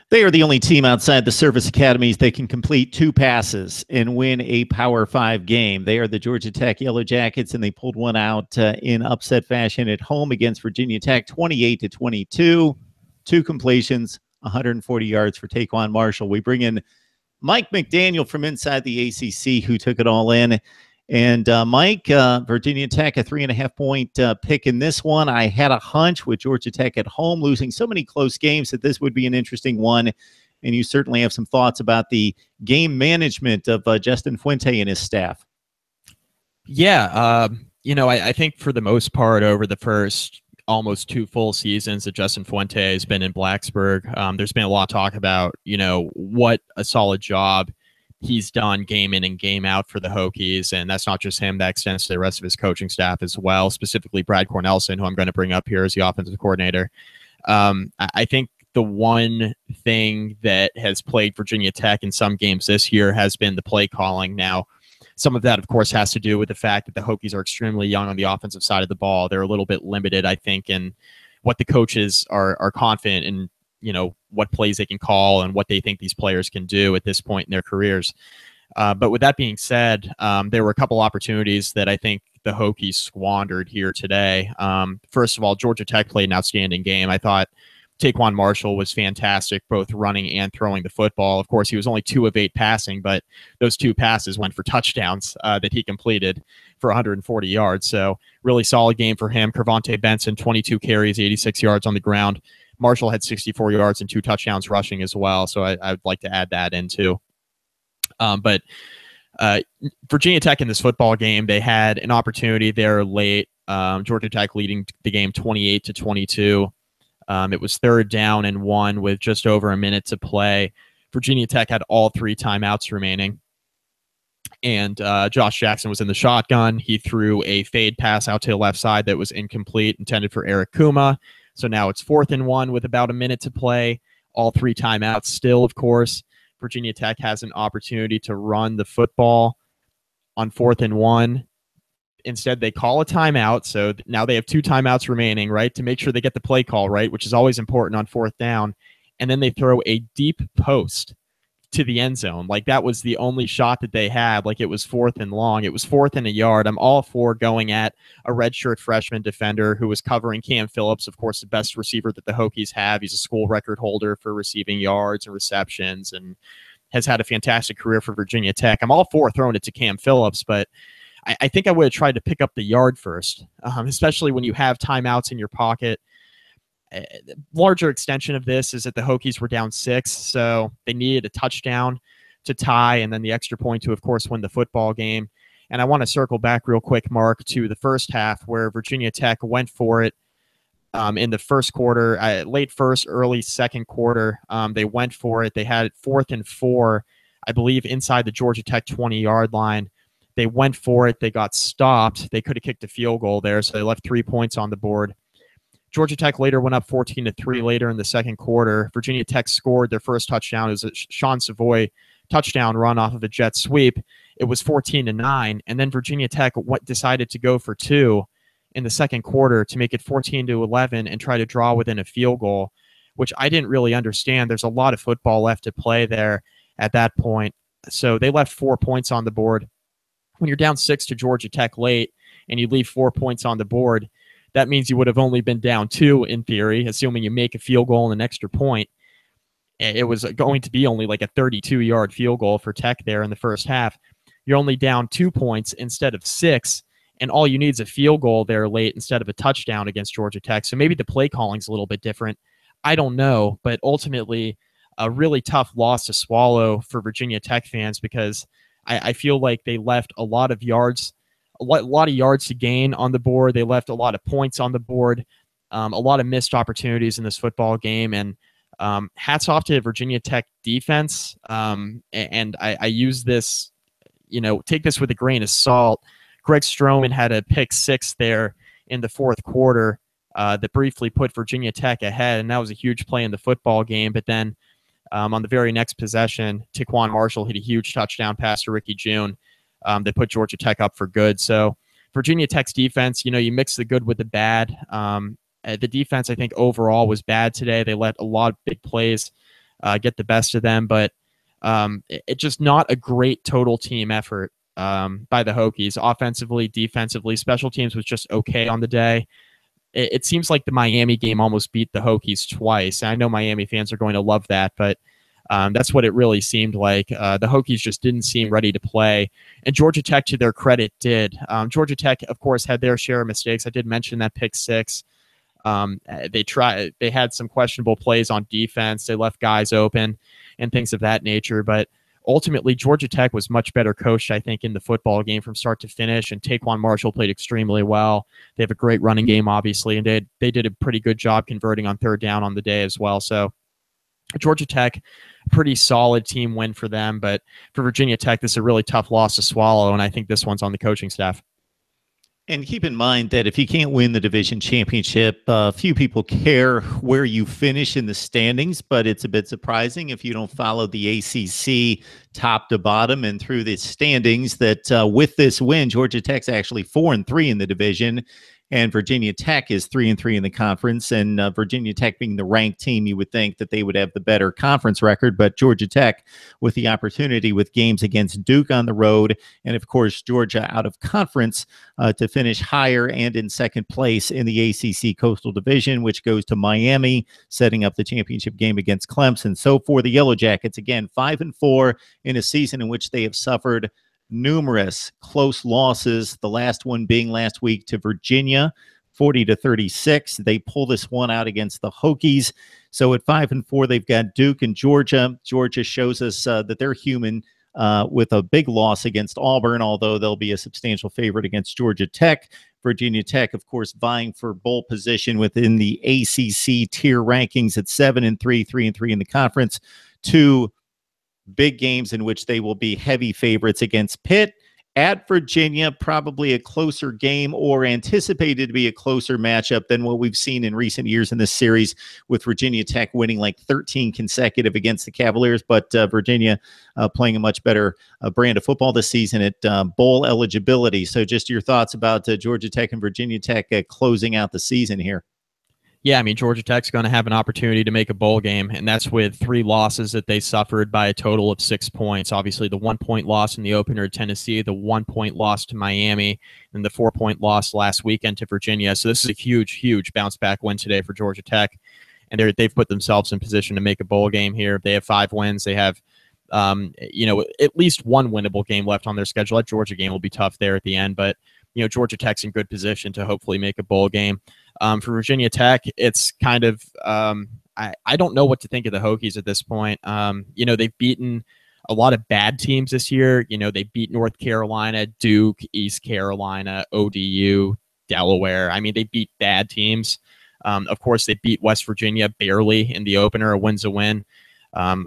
They are the only team outside the service academies that can complete 2 passes and win a Power 5 game. They are the Georgia Tech Yellow Jackets, and they pulled one out in upset fashion at home against Virginia Tech, 28-22. 2 completions, 140 yards for Taquan Marshall. We bring in Mike McDaniel from inside the ACC, who took it all in. And Mike, Virginia Tech, a 3.5-point pick in this one. I had a hunch with Georgia Tech at home, losing so many close games, that this would be an interesting one. And you certainly have some thoughts about the game management of Justin Fuente and his staff. Yeah, I think for the most part, over the first almost 2 full seasons that Justin Fuente has been in Blacksburg, there's been a lot of talk about, what a solid job he's done game in and game out for the Hokies. And that's not just him. That extends to the rest of his coaching staff as well, specifically Brad Cornelson, who I'm going to bring up here as the offensive coordinator. I think the one thing that has plagued Virginia Tech in some games this year has been the play calling. Now, some of that, of course, has to do with the fact that the Hokies are extremely young on the offensive side of the ball. They're a little bit limited, I think, in what the coaches are confident in, what plays they can call and what they think these players can do at this point in their careers. But with that being said, there were a couple opportunities that I think the Hokies squandered here today. First of all, Georgia Tech played an outstanding game. I thought Taquan Marshall was fantastic, both running and throwing the football. Of course, he was only 2 of 8 passing, but those 2 passes went for touchdowns that he completed for 140 yards. So really solid game for him. Kervonte Benson, 22 carries, 86 yards on the ground. Marshall had 64 yards and 2 touchdowns rushing as well. So I would like to add that in too. But Virginia Tech in this football game, they had an opportunity there late. Georgia Tech leading the game 28-22. It was 3rd down and 1 with just over a minute to play. Virginia Tech had all 3 timeouts remaining. And Josh Jackson was in the shotgun. He threw a fade pass out to the left side that was incomplete, intended for Eric Kuma. So now it's 4th and 1 with about a minute to play. All 3 timeouts still, of course. Virginia Tech has an opportunity to run the football on 4th and 1. Instead, they call a timeout. So now they have 2 timeouts remaining, right, to make sure they get the play call right, which is always important on 4th down. And then they throw a deep post to the end zone. Like, that was the only shot that they had. Like, it was 4th and long. It was 4th and a yard. I'm all for going at a redshirt freshman defender who was covering Cam Phillips, of course, the best receiver that the Hokies have. He's a school record holder for receiving yards and receptions and has had a fantastic career for Virginia Tech. I'm all for throwing it to Cam Phillips, but I think I would have tried to pick up the yard first, especially when you have timeouts in your pocket. Larger extension of this is that the Hokies were down 6, so they needed a touchdown to tie and then the extra point to, of course, win the football game. And I want to circle back real quick, Mark, to the first half where Virginia Tech went for it in the first quarter, late first, early second quarter. They went for it. They had 4th and 4, I believe, inside the Georgia Tech 20-yard line. They went for it. They got stopped. They could have kicked a field goal there, so they left 3 points on the board. Georgia Tech later went up 14-3 later in the second quarter. Virginia Tech scored their first touchdown. It was a Sean Savoy touchdown run off of a jet sweep. It was 14-9, and then Virginia Tech decided to go for 2 in the second quarter to make it 14-11 and try to draw within a field goal, which I didn't really understand. There's a lot of football left to play there at that point. So they left 4 points on the board. When you're down 6 to Georgia Tech late and you leave 4 points on the board, that means you would have only been down 2 in theory, assuming you make a field goal and an extra point. It was going to be only like a 32-yard field goal for Tech there in the first half. You're only down 2 points instead of 6, and all you need is a field goal there late instead of a touchdown against Georgia Tech. So maybe the play calling's a little bit different. I don't know, but ultimately a really tough loss to swallow for Virginia Tech fans because I feel like they left a lot of yards to gain on the board. They left a lot of points on the board, a lot of missed opportunities in this football game. And hats off to Virginia Tech defense. And I use this, take this with a grain of salt. Greg Stroman had a pick 6 there in the fourth quarter that briefly put Virginia Tech ahead, and that was a huge play in the football game. But then on the very next possession, Taquan Marshall hit a huge touchdown pass to Ricky June that put Georgia Tech up for good. So Virginia Tech's defense, you mix the good with the bad. The defense, I think, overall was bad today. They let a lot of big plays get the best of them, but it's just not a great total team effort by the Hokies. Offensively, defensively, special teams was just okay on the day. It seems like the Miami game almost beat the Hokies twice. I know Miami fans are going to love that, but that's what it really seemed like. The Hokies just didn't seem ready to play. And Georgia Tech, to their credit, did. Georgia Tech, of course, had their share of mistakes. I did mention that pick six. They had some questionable plays on defense. They left guys open and things of that nature. But ultimately, Georgia Tech was much better coached, I think, in the football game from start to finish. And Taquan Marshall played extremely well. They have a great running game, obviously, and they did a pretty good job converting on third down on the day as well. So Georgia Tech, pretty solid team win for them. But for Virginia Tech, this is a really tough loss to swallow, and I think this one's on the coaching staff. And keep in mind that if you can't win the division championship, few people care where you finish in the standings, but it's a bit surprising if you don't follow the ACC top to bottom and through the standings that with this win, Georgia Tech's actually 4-3 in the division, and Virginia Tech is 3-3 in the conference. And Virginia Tech being the ranked team, you would think that they would have the better conference record, but Georgia Tech with the opportunity with games against Duke on the road, and of course Georgia out of conference to finish higher and in second place in the ACC Coastal Division, which goes to Miami, setting up the championship game against Clemson. So for the Yellow Jackets, again, 5-4 in a season in which they have suffered numerous close losses, the last one being last week to Virginia, 40-36. They pull this one out against the Hokies. So at 5-4, they've got Duke and Georgia. Georgia shows us that they're human with a big loss against Auburn, although they'll be a substantial favorite against Georgia Tech. Virginia Tech, of course, vying for bowl position within the ACC tier rankings at 7-3, 3-3 in the conference. Two big games in which they will be heavy favorites against Pitt. At Virginia, probably a closer game, or anticipated to be a closer matchup than what we've seen in recent years in this series, with Virginia Tech winning like 13 consecutive against the Cavaliers, but Virginia playing a much better brand of football this season at bowl eligibility. So just your thoughts about Georgia Tech and Virginia Tech closing out the season here. Yeah, I mean, Georgia Tech's going to have an opportunity to make a bowl game, and that's with 3 losses that they suffered by a total of 6 points. Obviously, the 1-point loss in the opener to Tennessee, the 1-point loss to Miami, and the 4-point loss last weekend to Virginia. So this is a huge, huge bounce-back win today for Georgia Tech, and they've put themselves in position to make a bowl game here. They have 5 wins. They have, at least one winnable game left on their schedule. That Georgia game will be tough there at the end, but Georgia Tech's in good position to hopefully make a bowl game. For Virginia Tech, it's kind of I don't know what to think of the Hokies at this point. They've beaten a lot of bad teams this year. They beat North Carolina, Duke, East Carolina, ODU, Delaware. I mean, they beat bad teams. Of course, they beat West Virginia barely in the opener. A win's a win.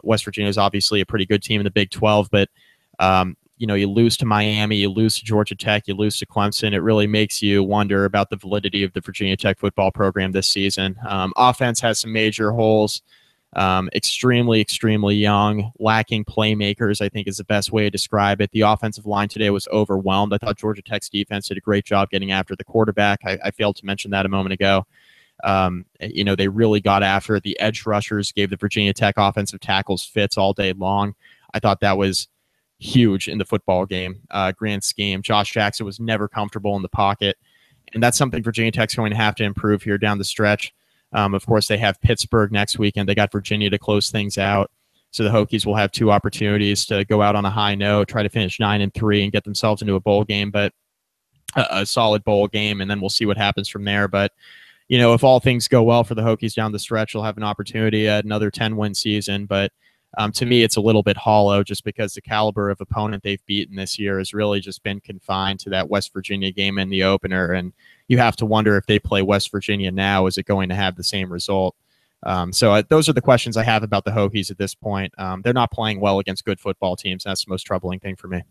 West Virginia is obviously a pretty good team in the Big 12, but you lose to Miami, you lose to Georgia Tech, you lose to Clemson. It really makes you wonder about the validity of the Virginia Tech football program this season. Offense has some major holes, extremely, extremely young, lacking playmakers, I think is the best way to describe it. The offensive line today was overwhelmed. I thought Georgia Tech's defense did a great job getting after the quarterback. I failed to mention that a moment ago. They really got after it. The edge rushers gave the Virginia Tech offensive tackles fits all day long. I thought that was huge in the football game, grand scheme. Josh Jackson was never comfortable in the pocket, and that's something Virginia Tech's going to have to improve here down the stretch. Of course, they have Pittsburgh next weekend. They got Virginia to close things out, so the Hokies will have 2 opportunities to go out on a high note, try to finish 9-3 and get themselves into a bowl game, but a solid bowl game, and then we'll see what happens from there. But if all things go well for the Hokies down the stretch, they'll have an opportunity at another 10-win season, but to me, it's a little bit hollow just because the caliber of opponent they've beaten this year has really just been confined to that West Virginia game in the opener. And you have to wonder, if they play West Virginia now, is it going to have the same result? So those are the questions I have about the Hokies at this point. They're not playing well against good football teams. That's the most troubling thing for me.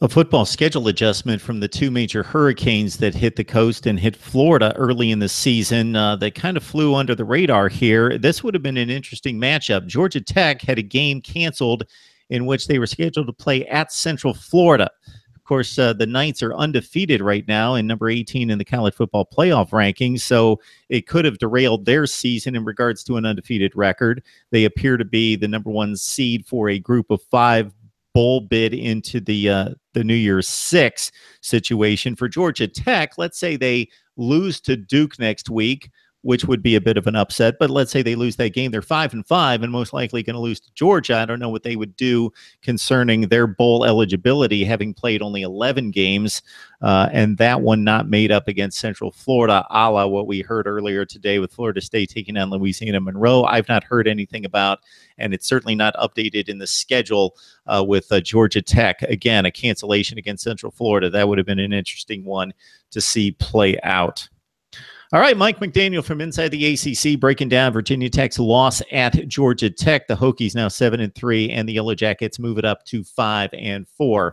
A football schedule adjustment from the 2 major hurricanes that hit the coast and hit Florida early in the season. They kind of flew under the radar here. This would have been an interesting matchup. Georgia Tech had a game canceled in which they were scheduled to play at Central Florida. Of course, the Knights are undefeated right now and number 18 in the college football playoff rankings. So it could have derailed their season in regards to an undefeated record. They appear to be the number 1 seed for a group of 5 bowl bid into the New Year's 6 situation. For Georgia Tech, let's say they lose to Duke next week, which would be a bit of an upset. But let's say they lose that game. They're 5-5 and most likely going to lose to Georgia. I don't know what they would do concerning their bowl eligibility, having played only 11 games, and that one not made up against Central Florida, a la what we heard earlier today with Florida State taking on Louisiana Monroe. I've not heard anything about, and it's certainly not updated in the schedule with Georgia Tech. Again, a cancellation against Central Florida. That would have been an interesting one to see play out. All right, Mike McDaniel from Inside the ACC breaking down Virginia Tech's loss at Georgia Tech. The Hokies now 7-3, and the Yellow Jackets move it up to 5-4.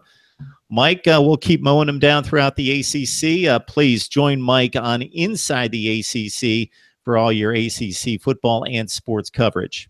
Mike, we'll keep mowing them down throughout the ACC. Please join Mike on Inside the ACC for all your ACC football and sports coverage.